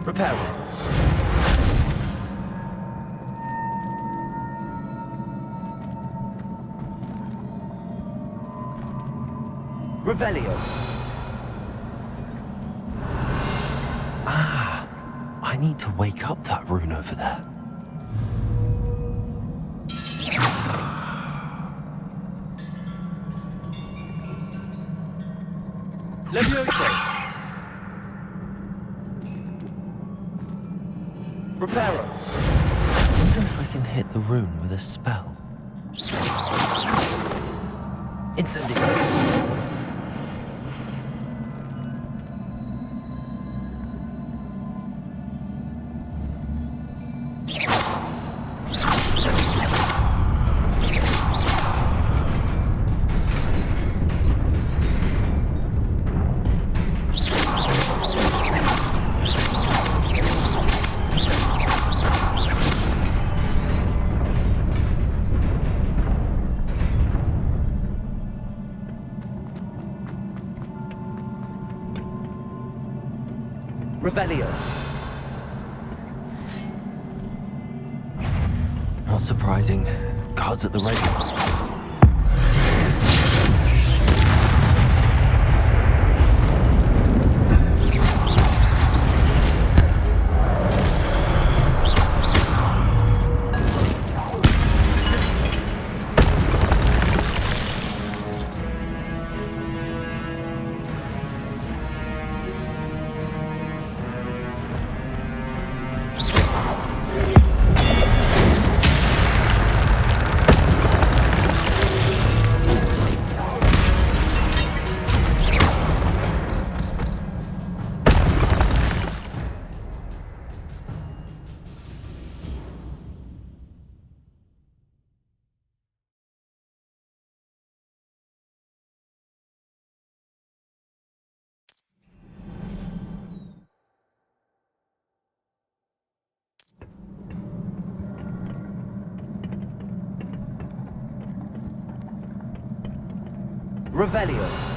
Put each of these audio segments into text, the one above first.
Repairing. Revelio. Ah, I need to wake up that rune over there. Levioso. Reparo. I wonder if I can hit the rune with a spell. Incendio. Revelio. Not surprising. Guards at the ready. Revelio.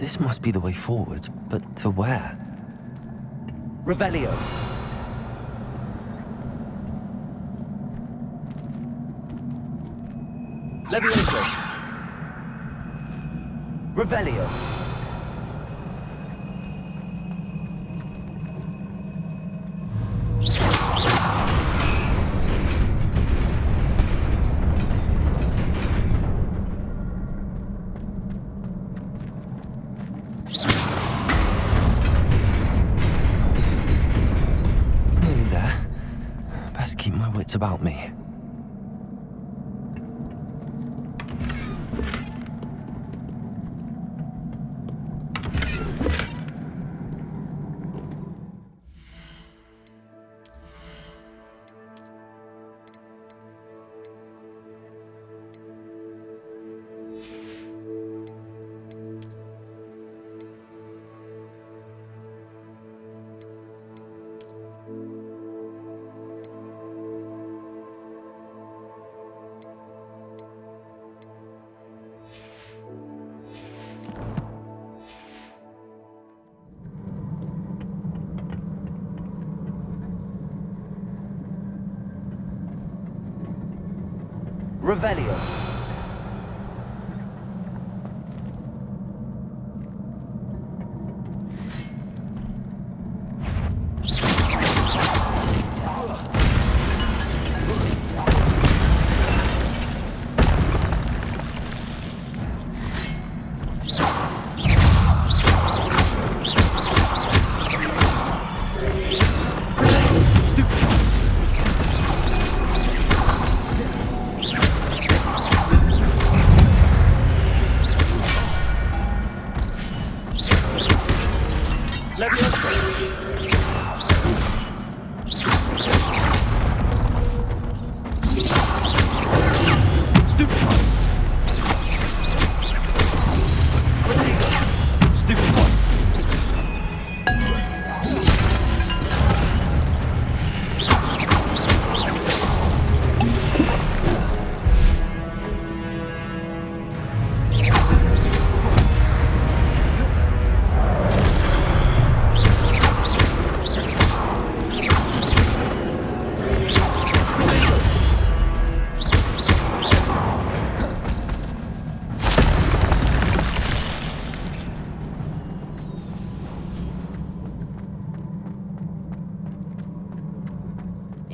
This must be the way forward, but to where? Revelio. Levioso. Revelio. Nearly there. Best keep my wits about me. Revelio.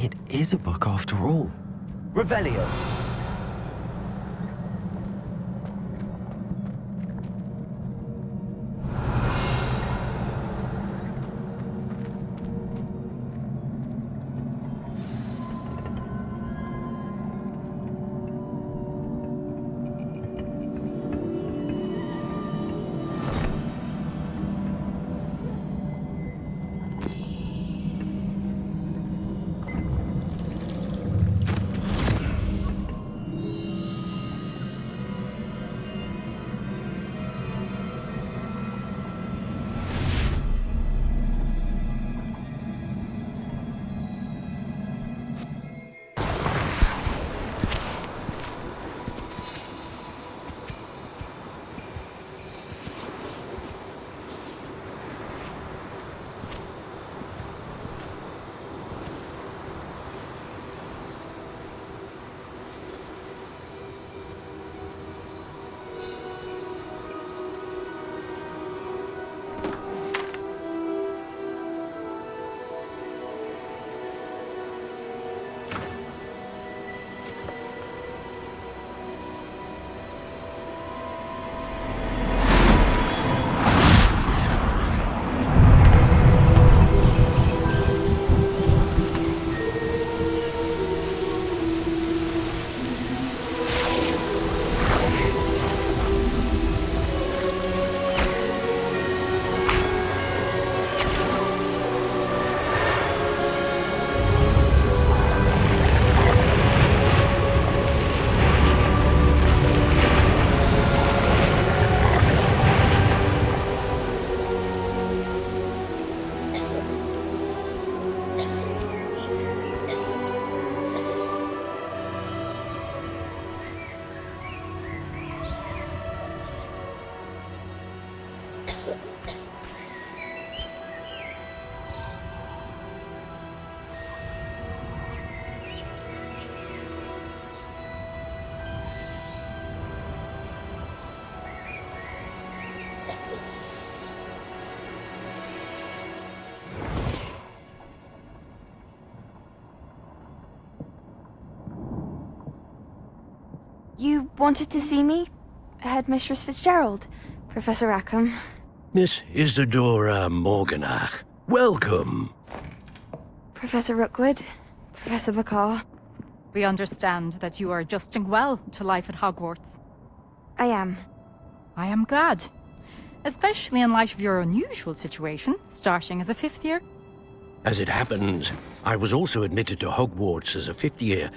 It is a book after all. Revelio. You wanted to see me? Headmistress Fitzgerald, Professor Rackham. Miss Isadora Morganach, welcome. Professor Rookwood, Professor Bakar. We understand that you are adjusting well to life at Hogwarts. I am. I am glad. Especially in light of your unusual situation, starting as a fifth year. As it happens, I was also admitted to Hogwarts as a fifth year.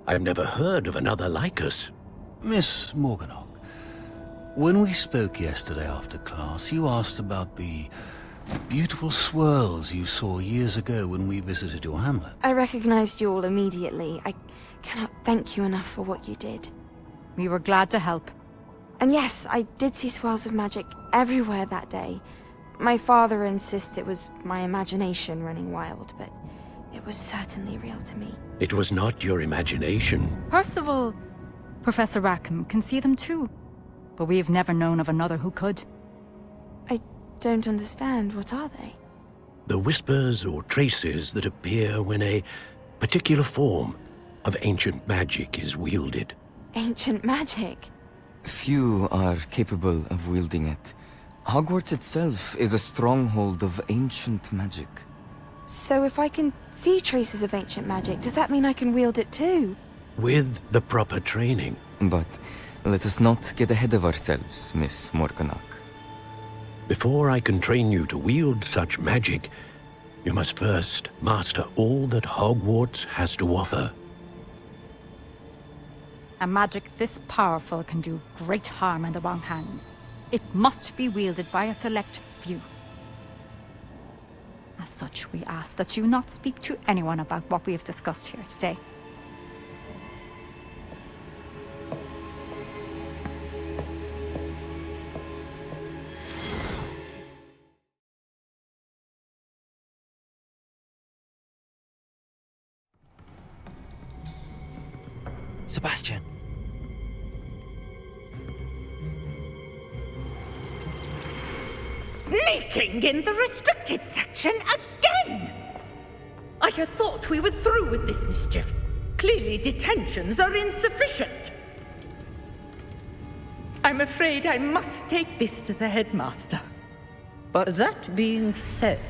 I've never heard of another like us. Miss Morganach, when we spoke yesterday after class, you asked about the beautiful swirls you saw years ago when we visited your hamlet. I recognized you all immediately. I cannot thank you enough for what you did. We were glad to help. And yes, I did see swirls of magic everywhere that day. My father insists it was my imagination running wild, but it was certainly real to me. It was not your imagination. Percival, Professor Rackham can see them too. But we have never known of another who could. I don't understand. What are they? The whispers or traces that appear when a particular form of ancient magic is wielded. Ancient magic? Few are capable of wielding it. Hogwarts itself is a stronghold of ancient magic. So if I can see traces of ancient magic, does that mean I can wield it too? With the proper training. But let us not get ahead of ourselves, Miss Morganach. Before I can train you to wield such magic, you must first master all that Hogwarts has to offer. A magic this powerful can do great harm in the wrong hands. It must be wielded by a select few. As such, we ask that you not speak to anyone about what we have discussed here today. Sebastian. Sneaking in the restricted section again! I had thought we were through with this mischief. Clearly detentions are insufficient. I'm afraid I must take this to the headmaster. But that being said,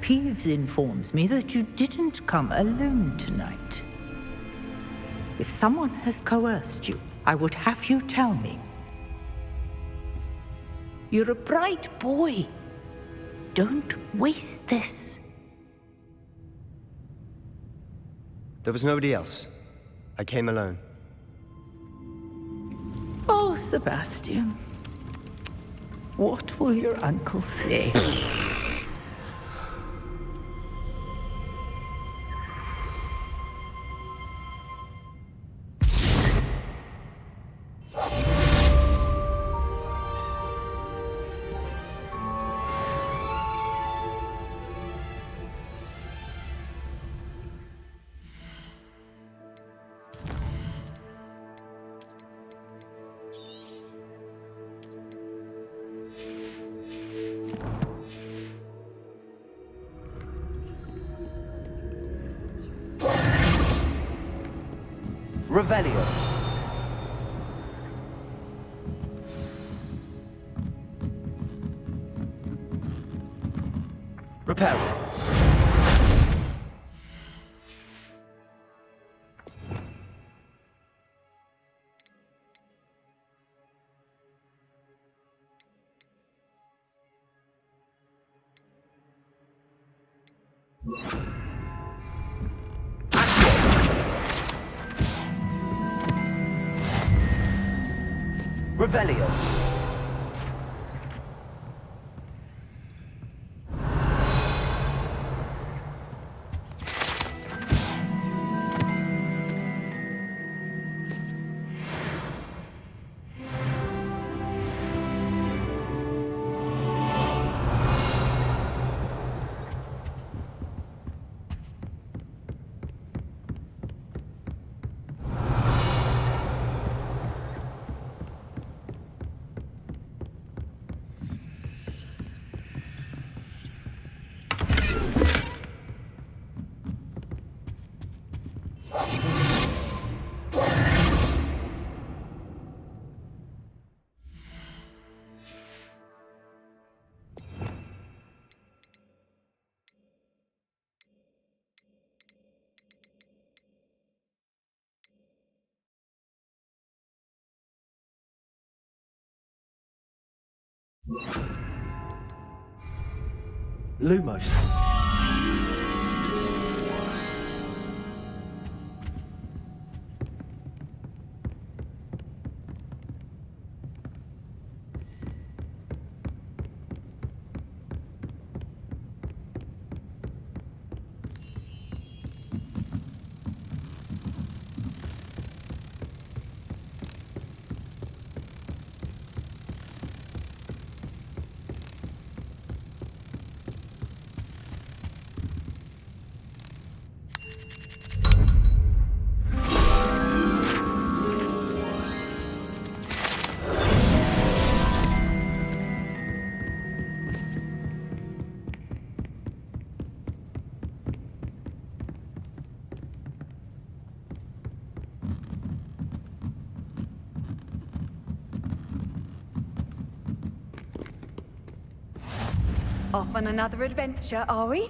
Peeves informs me that you didn't come alone tonight. If someone has coerced you, I would have you tell me. You're a bright boy. Don't waste this. There was nobody else. I came alone. Oh, Sebastian. What will your uncle say? Revelio. Reparo. Revelio. Lumos. Off on another adventure, are we?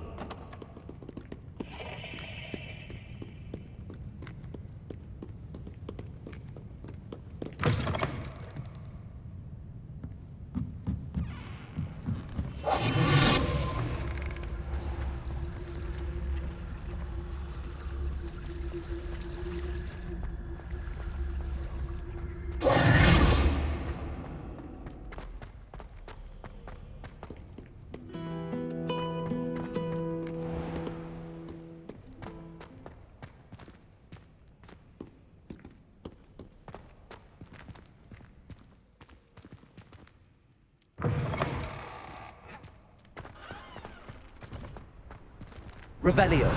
Revelio.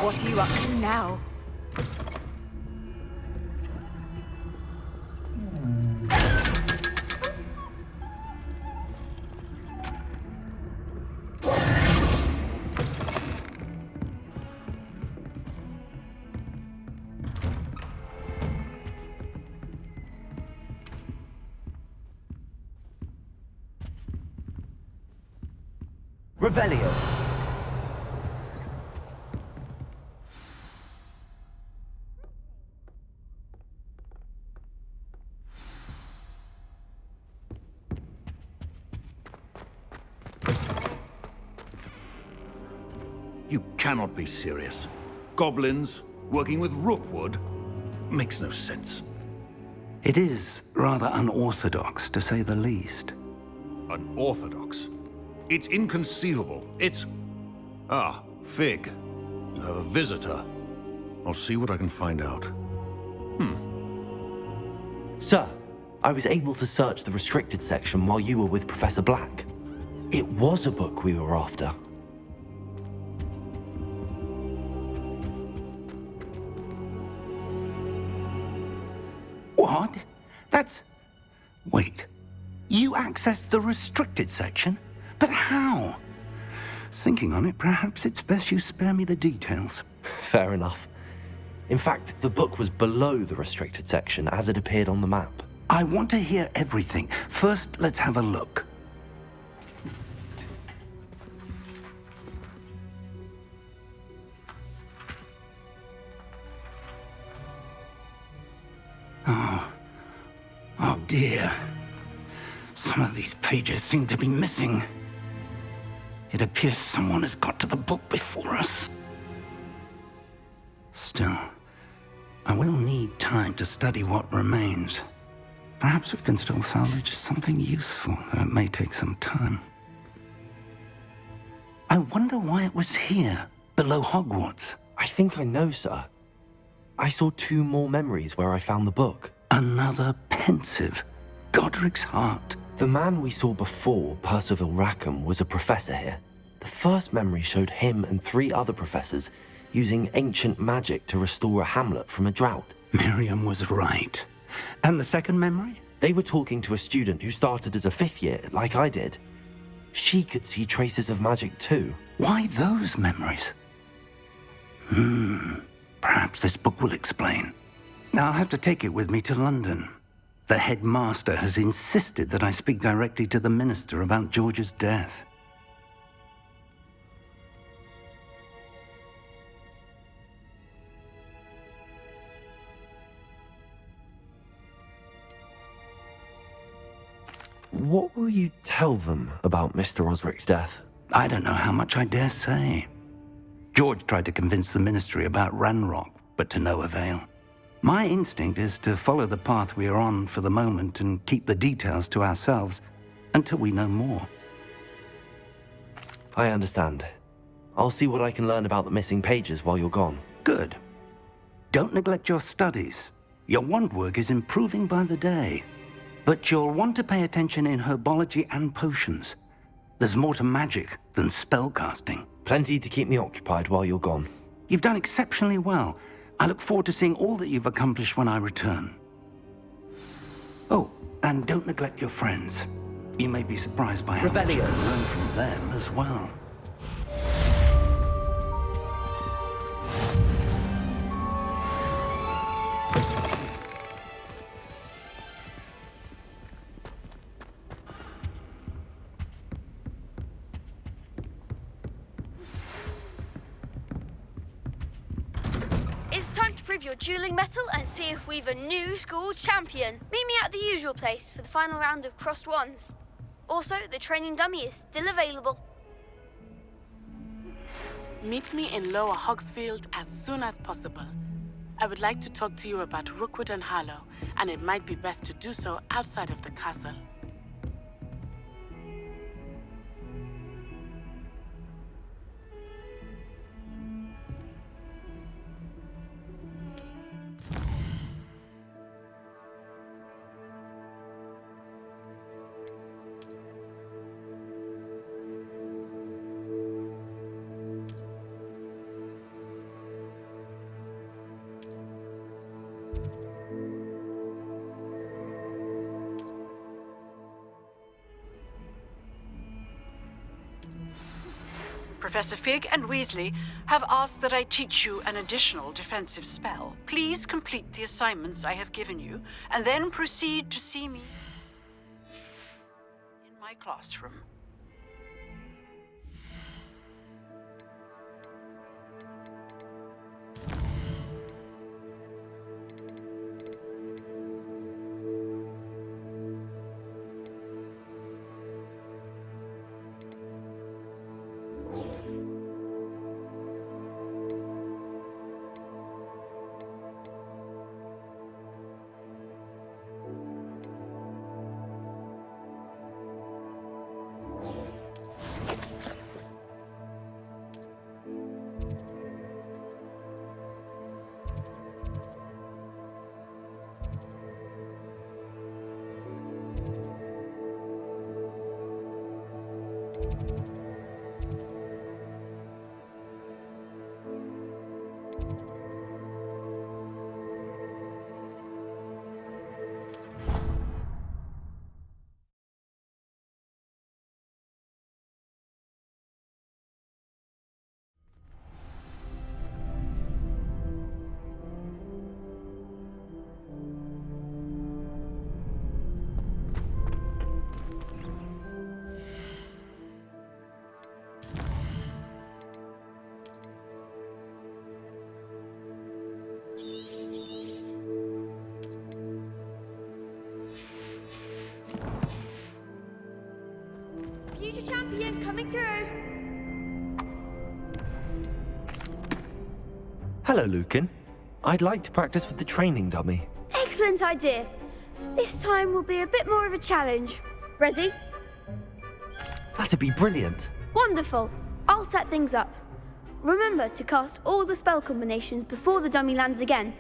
What are you up to now? Revelio. You cannot be serious. Goblins working with Rookwood? Makes no sense. It is rather unorthodox, to say the least. Unorthodox? It's inconceivable. It's... Ah, Fig. You have a visitor. I'll see what I can find out. Sir, I was able to search the restricted section while you were with Professor Black. It was a book we were after. What? That's... Wait. You accessed the restricted section? But how? Thinking on it, perhaps it's best you spare me the details. Fair enough. In fact, the book was below the restricted section as it appeared on the map. I want to hear everything. First, let's have a look. Oh dear. Some of these pages seem to be missing. It appears someone has got to the book before us. Still, I will need time to study what remains. Perhaps we can still salvage something useful, though it may take some time. I wonder why it was here. Below Hogwarts. I think I know, sir. I saw 2 more memories where I found the book. Another pensive. Godric's heart. The man we saw before, Percival Rackham, was a professor here. The first memory showed him and 3 other professors using ancient magic to restore a hamlet from a drought. Miriam was right. And the second memory? They were talking to a student who started as a 5th year, like I did. She could see traces of magic too. Why those memories? Perhaps this book will explain. Now I'll have to take it with me to London. The headmaster has insisted that I speak directly to the minister about George's death. What will you tell them about Mr. Osric's death? I don't know how much I dare say. George tried to convince the ministry about Ranrock, but to no avail. My instinct is to follow the path we are on for the moment and keep the details to ourselves until we know more. I understand. I'll see what I can learn about the missing pages while you're gone. Good. Don't neglect your studies. Your wand work is improving by the day. But you'll want to pay attention in herbology and potions. There's more to magic than spellcasting. Plenty to keep me occupied while you're gone. You've done exceptionally well. I look forward to seeing all that you've accomplished when I return. Oh, and don't neglect your friends. You may be surprised by how much you can learn from them as well. It's time to prove your dueling mettle and see if we've a new school champion. Meet me at the usual place for the final round of crossed wands. Also, the training dummy is still available. Meet me in Lower Hogsfield as soon as possible. I would like to talk to you about Rookwood and Harlow, and it might be best to do so outside of the castle. Professor Fig and Weasley have asked that I teach you an additional defensive spell. Please complete the assignments I have given you, and then proceed to see me in my classroom. Future champion coming through. Hello, Lucan. I'd like to practice with the training dummy. Excellent idea. This time will be a bit more of a challenge. Ready? That'd be brilliant. Wonderful. I'll set things up. remember to cast all the spell combinations before the dummy lands again.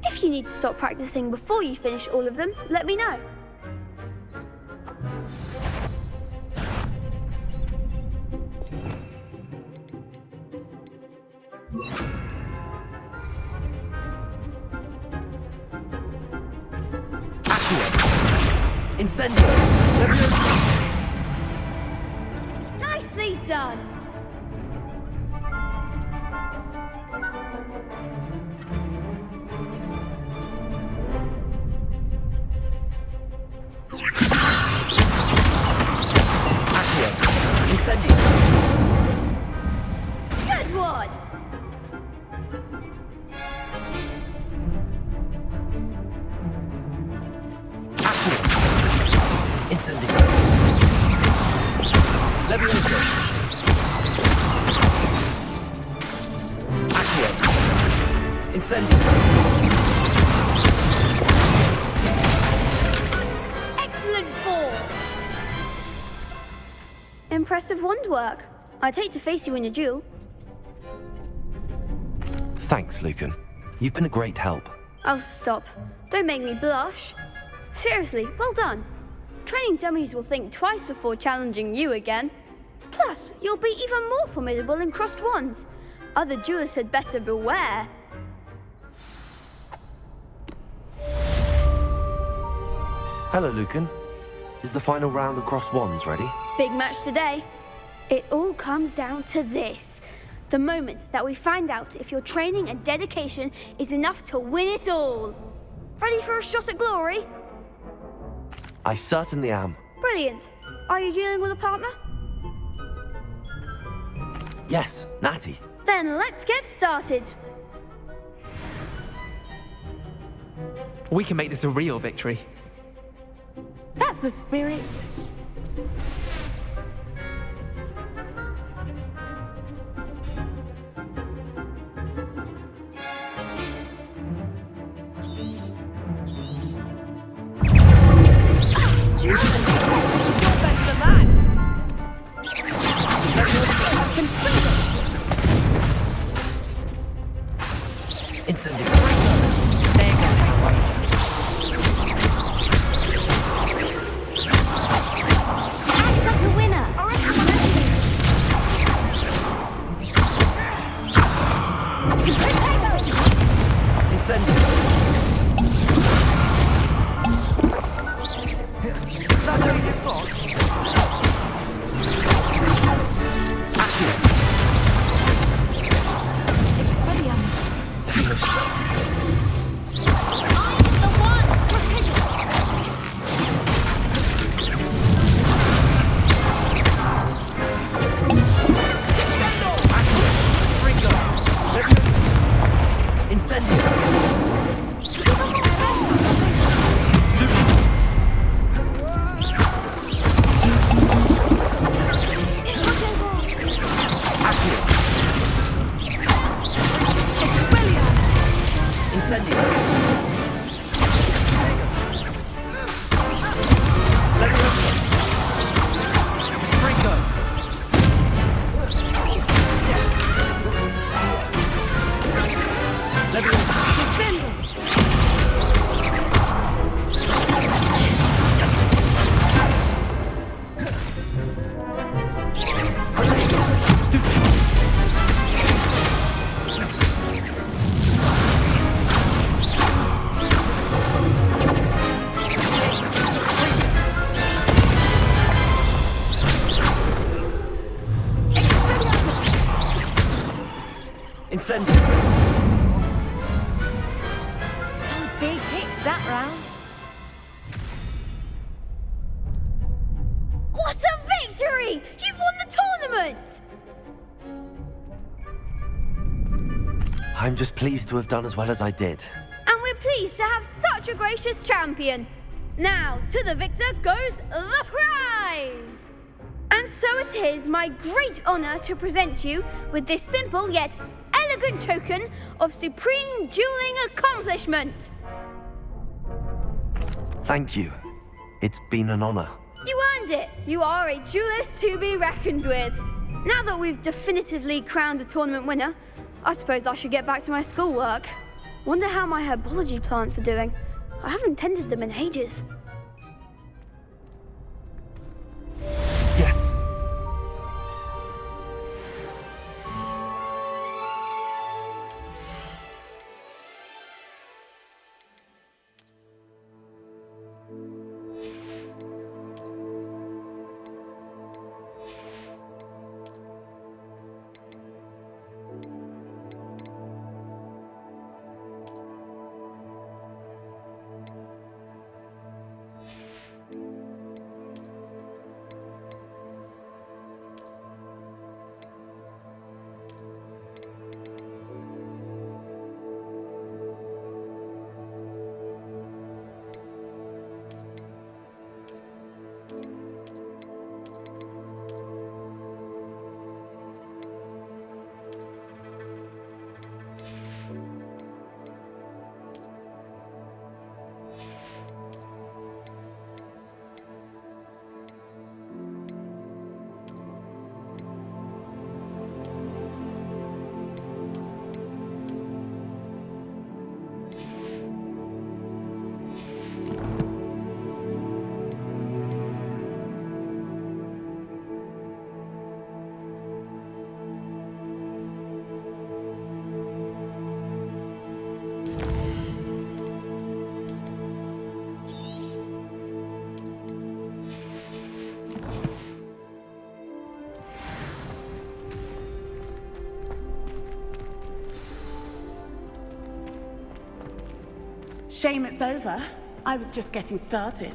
If you need to stop practicing before you finish all of them, let me know. Incendio! Nicely done! Incendio! Good one! Incendio! Levioso! Accio! Incendio! Excellent fall! Impressive wand work. I'd hate to face you in a duel. Thanks, Lucan. You've been a great help. Oh, stop. Don't make me blush. Seriously, well done. Training dummies will think twice before challenging you again. Plus, you'll be even more formidable in crossed wands. Other duelists had better beware. Hello, Lucan. Is the final round of crossed wands ready? Big match today. It all comes down to this. The moment that we find out if your training and dedication is enough to win it all. Ready for a shot at glory? I certainly am. Brilliant. Are you dealing with a partner? Yes, Natty. Then let's get started. We can make this a real victory. That's the spirit. Incendio! Act like the winner. Incendio! Flattering your thought. Incendio! Some big hits that round. What a victory! You've won the tournament! I'm just pleased to have done as well as I did. And we're pleased to have such a gracious champion. Now, to the victor goes the prize! And so it is my great honor to present you with this simple yet elegant token of supreme dueling accomplishment. Thank you. It's been an honor. You earned it. You are a duelist to be reckoned with. Now that we've definitively crowned the tournament winner, I suppose I should get back to my schoolwork. Wonder how my herbology plants are doing. I haven't tended them in ages. Yes. Shame it's over. I was just getting started.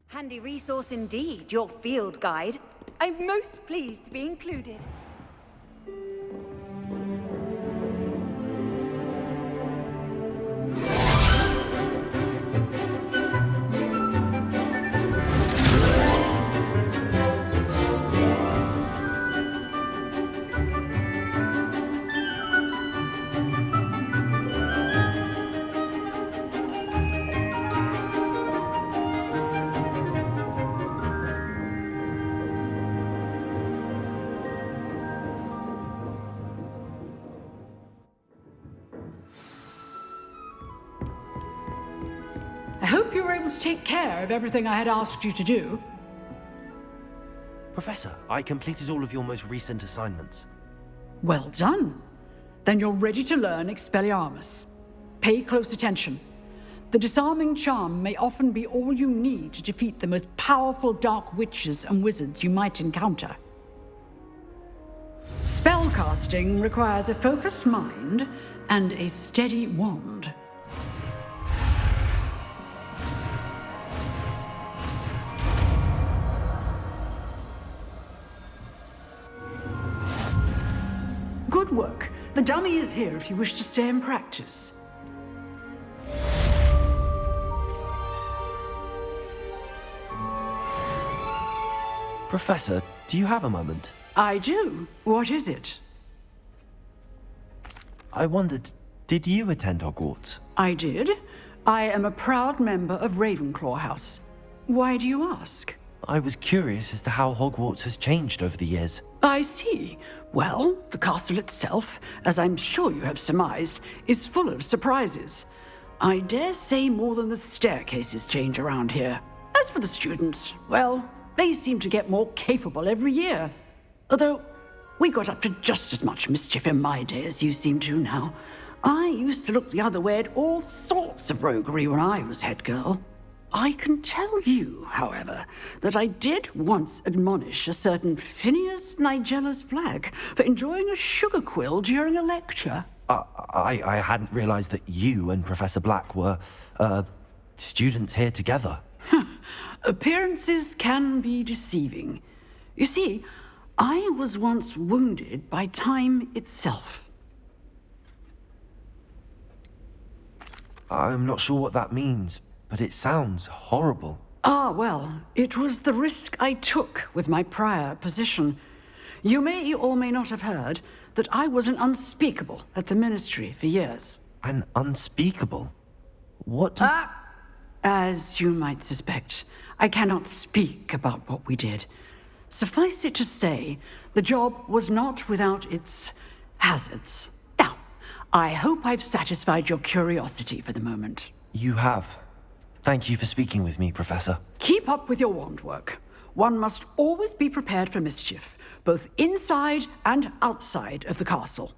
Handy resource indeed, your field guide. I'm most pleased to be included. I hope you were able to take care of everything I had asked you to do. Professor, I completed all of your most recent assignments. Well done. Then you're ready to learn Expelliarmus. Pay close attention. The disarming charm may often be all you need to defeat the most powerful dark witches and wizards you might encounter. Spellcasting requires a focused mind and a steady wand. Good work. The dummy is here if you wish to stay and practice. Professor, do you have a moment? I do. What is it? I wondered, did you attend Hogwarts? I did. I am a proud member of Ravenclaw House. Why do you ask? I was curious as to how Hogwarts has changed over the years. I see. Well, the castle itself, as I'm sure you have surmised, is full of surprises. I dare say more than the staircases change around here. As for the students, well, they seem to get more capable every year. Although, we got up to just as much mischief in my day as you seem to now. I used to look the other way at all sorts of roguery when I was head girl. I can tell you, however, that I did once admonish a certain Phineas Nigellus Black for enjoying a sugar quill during a lecture. I hadn't realized that you and Professor Black were, students here together. Appearances can be deceiving. You see, I was once wounded by time itself. I'm not sure what that means. but it sounds horrible. Ah, well, it was the risk I took with my prior position. You may or may not have heard that I was an unspeakable at the Ministry for years. An unspeakable? What does... As you might suspect, I cannot speak about what we did. Suffice it to say, the job was not without its hazards. Now, I hope I've satisfied your curiosity for the moment. You have. Thank you for speaking with me, Professor. Keep up with your wand work. One must always be prepared for mischief, both inside and outside of the castle.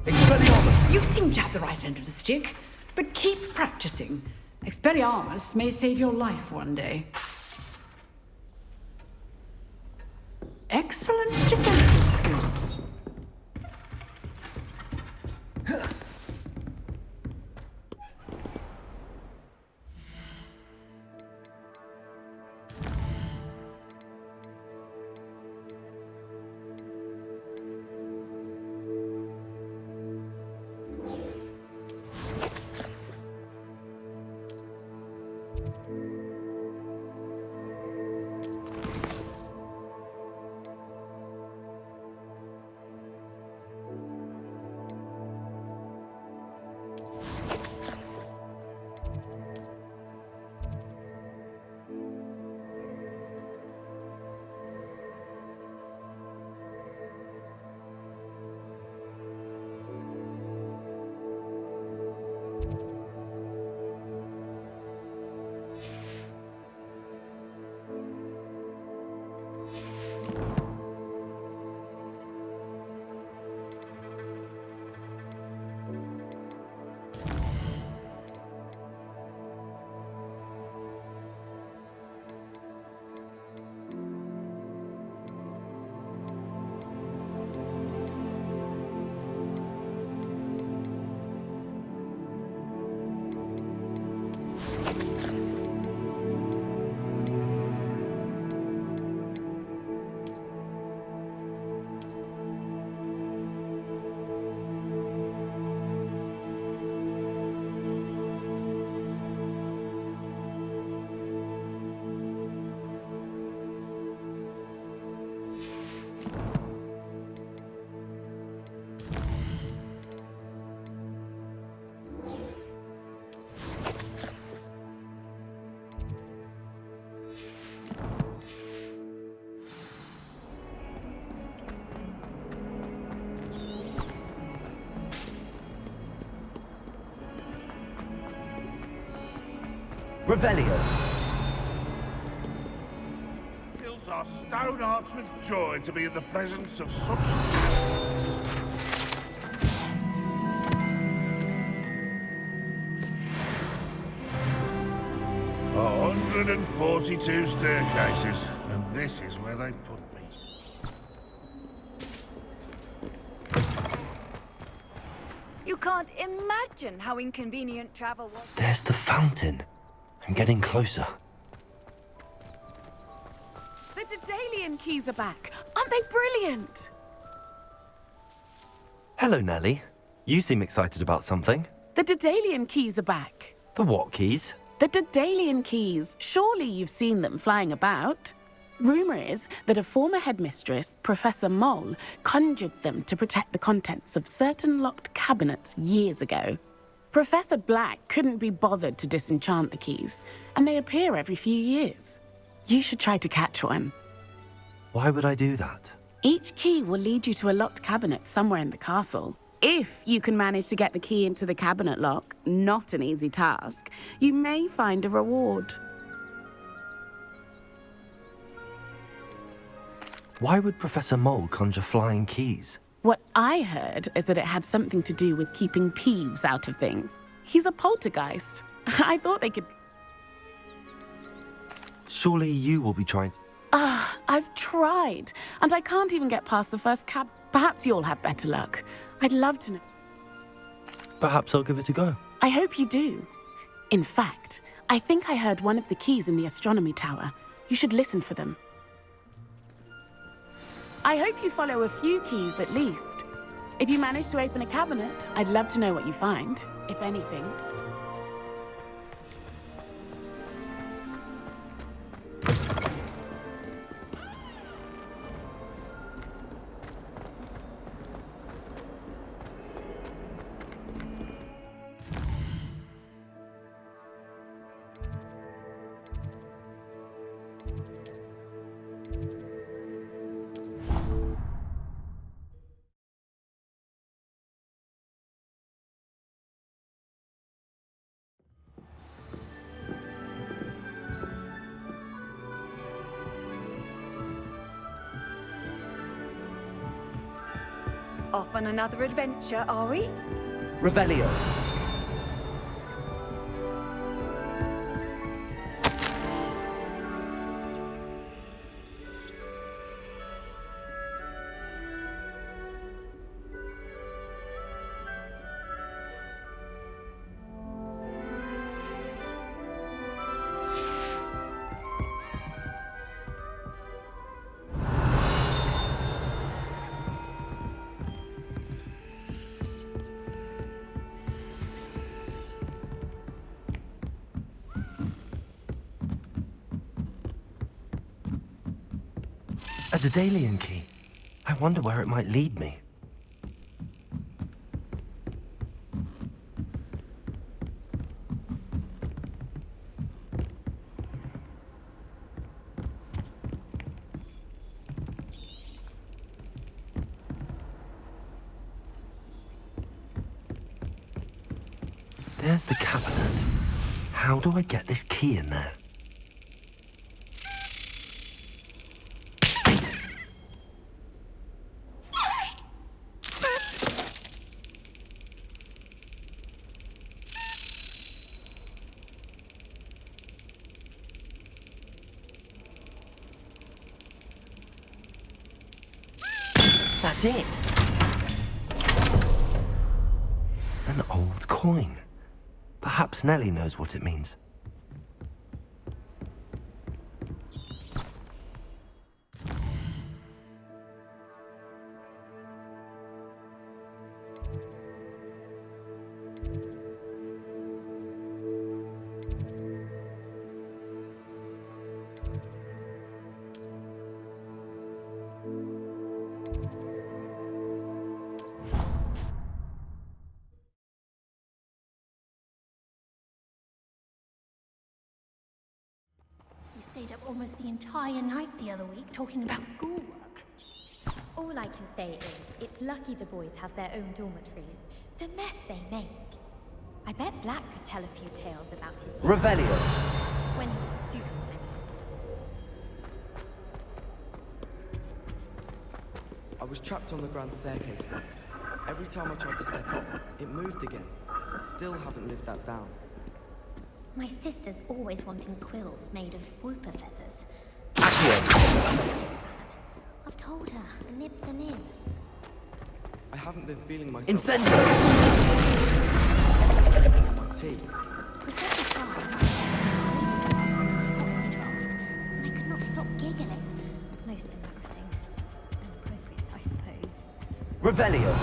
Expelliarmus! You seem to have the right end of the stick, but keep practicing. Expelliarmus may save your life one day. Excellent defensive skills. Revelio. Fills our stone hearts with joy to be in the presence of such... 142 staircases, and this is where they put me. You can't imagine how inconvenient travel was. There's the fountain. I'm getting closer. The Daedalian keys are back. Aren't they brilliant? Hello, Nellie. You seem excited about something. The Daedalian keys are back. The what keys? The Daedalian keys. Surely you've seen them flying about. Rumour is that a former headmistress, Professor Mole, conjured them to protect the contents of certain locked cabinets years ago. Professor Black couldn't be bothered to disenchant the keys, and they appear every few years. You should try to catch one. Why would I do that? Each key will lead you to a locked cabinet somewhere in the castle. If you can manage to get the key into the cabinet lock, not an easy task, you may find a reward. Why would Professor Mole conjure flying keys? What I heard is that it had something to do with keeping Peeves out of things. He's a poltergeist. I thought they could... Surely you will be trying to... I've tried, and I can't even get past the first cab. Perhaps you'll have better luck. I'd love to know. Perhaps I'll give it a go. I hope you do. In fact, I think I heard one of the keys in the astronomy tower. You should listen for them. I hope you follow a few keys at least. If you manage to open a cabinet, I'd love to know what you find, if anything. Off on another adventure, are we? Revelio. A Daedalian key. I wonder where it might lead me. There's the cabinet. How do I get this key in there? That's it. An old coin. Perhaps Nellie knows what it means. Stayed up almost the entire night the other week talking about schoolwork. All I can say is, it's lucky the boys have their own dormitories. The mess they make. I bet Black could tell a few tales about his day. Revelio. When he was a student, I mean. I was trapped on the grand staircase once. Every time I tried to step off, it moved again. Still haven't lived that down. My sister's always wanting quills made of whooper feathers. I've told her, a nib's a nib. I haven't been feeling myself. Incendio! My tea. Professor tried. And I could not stop giggling. Most embarrassing. Inappropriate, I suppose. Revelio.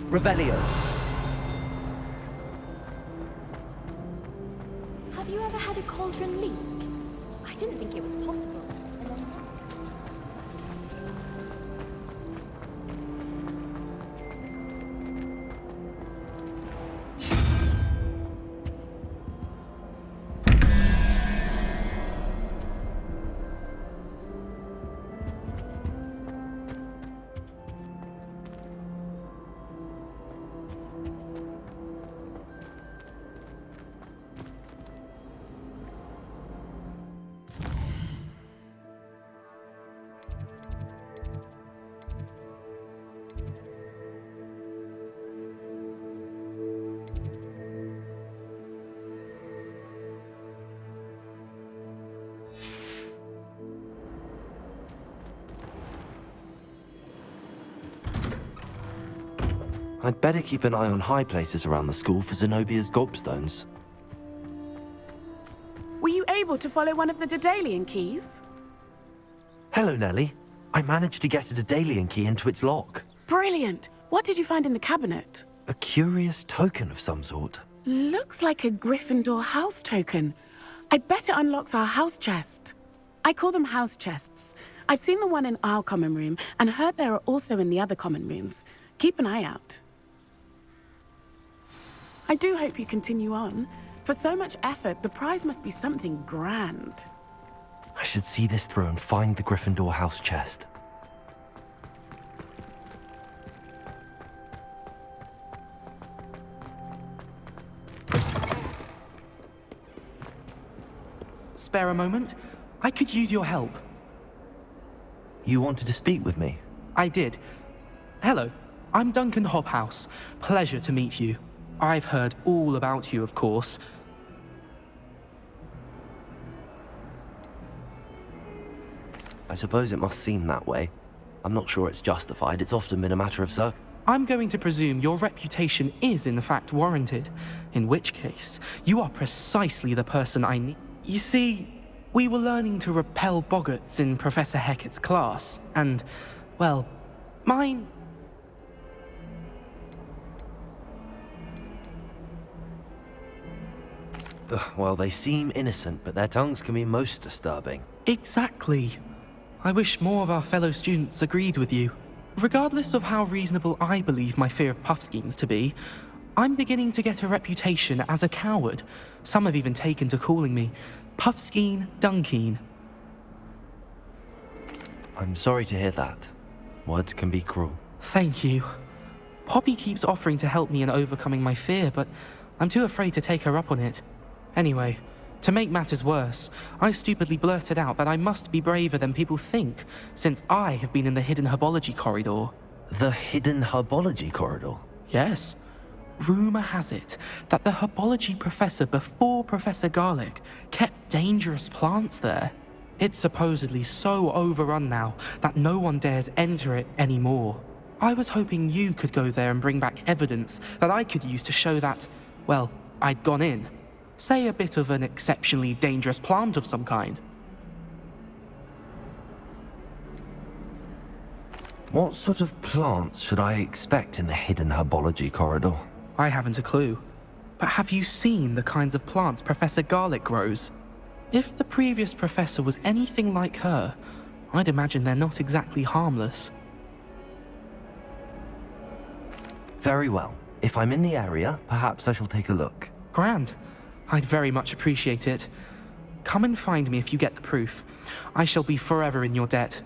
Revelio. Have you ever had a cauldron leak? I didn't think it was possible. I'd better keep an eye on high places around the school for Zenobia's gobstones. Were you able to follow one of the Daedalian keys? Hello, Nellie. I managed to get a Daedalian key into its lock. Brilliant! What did you find in the cabinet? A curious token of some sort. Looks like a Gryffindor house token. I bet it unlocks our house chest. I call them house chests. I've seen the one in our common room and heard there are also in the other common rooms. Keep an eye out. I do hope you continue on. For so much effort, the prize must be something grand. I should see this through and find the Gryffindor house chest. Spare a moment? I could use your help. You wanted to speak with me? I did. Hello, I'm Duncan Hobhouse. Pleasure to meet you. I've heard all about you, of course. I suppose it must seem that way. I'm not sure it's justified. It's often been a matter of circ. I'm going to presume your reputation is in fact warranted, in which case, you are precisely the person I need. You see, we were learning to repel boggarts in Professor Hecat's class, and, well, mine... Well, they seem innocent, but their tongues can be most disturbing. Exactly. I wish more of our fellow students agreed with you. Regardless of how reasonable I believe my fear of Puffskeins to be, I'm beginning to get a reputation as a coward. Some have even taken to calling me Puffskeen Dunkeen. I'm sorry to hear that. Words can be cruel. Thank you. Poppy keeps offering to help me in overcoming my fear, but I'm too afraid to take her up on it. Anyway, to make matters worse, I stupidly blurted out that I must be braver than people think, since I have been in the hidden herbology corridor. The hidden herbology corridor? Yes. Rumour has it that the herbology professor before Professor Garlic kept dangerous plants there. It's supposedly so overrun now that no one dares enter it anymore. I was hoping you could go there and bring back evidence that I could use to show that, well, I'd gone in. Say a bit of an exceptionally dangerous plant of some kind. What sort of plants should I expect in the hidden herbology corridor? I haven't a clue. But have you seen the kinds of plants Professor Garlic grows? If the previous professor was anything like her, I'd imagine they're not exactly harmless. Very well. If I'm in the area, perhaps I shall take a look. Grand. I'd very much appreciate it. Come and find me if you get the proof. I shall be forever in your debt.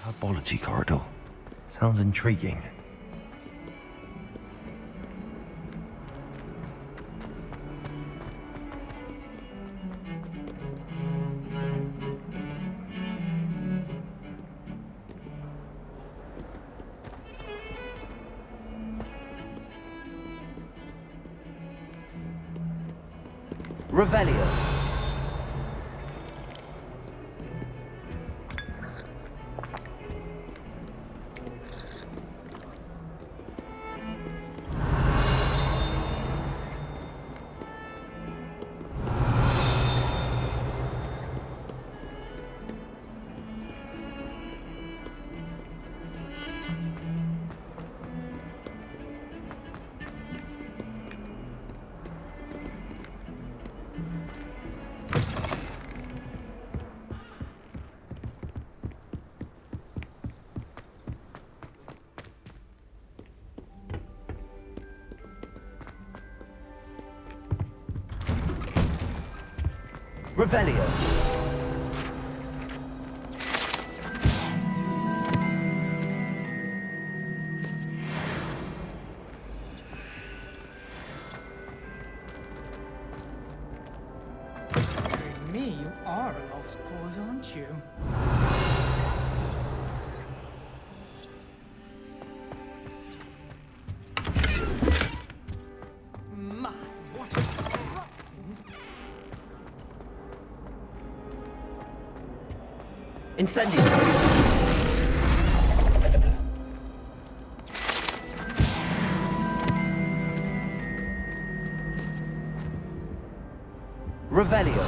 Herbology corridor. Sounds intriguing. Revelio. Revelio. Me, you are a lost cause, aren't you? Incendio! Revelio!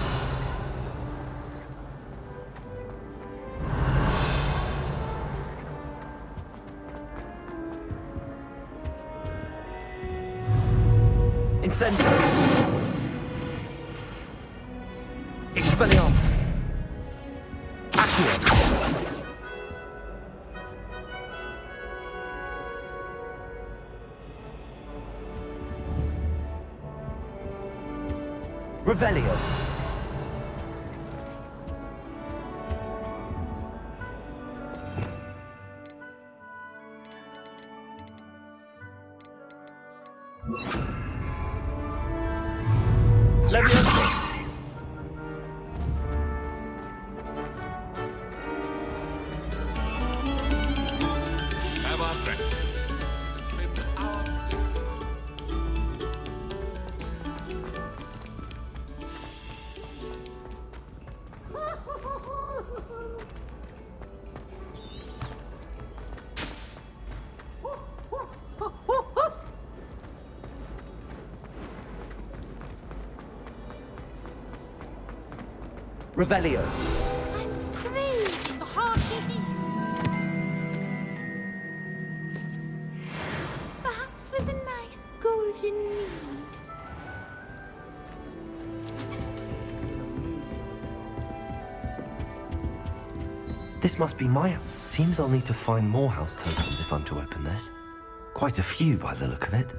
Incendio! Expelliarmus! Accio! Revelio! Leviosa! Have our breakfast. It's been our pleasure. Revelio! The heart beating. Perhaps with a nice golden mead. This must be my... Seems I'll need to find more house tokens if I'm to open this. Quite a few by the look of it.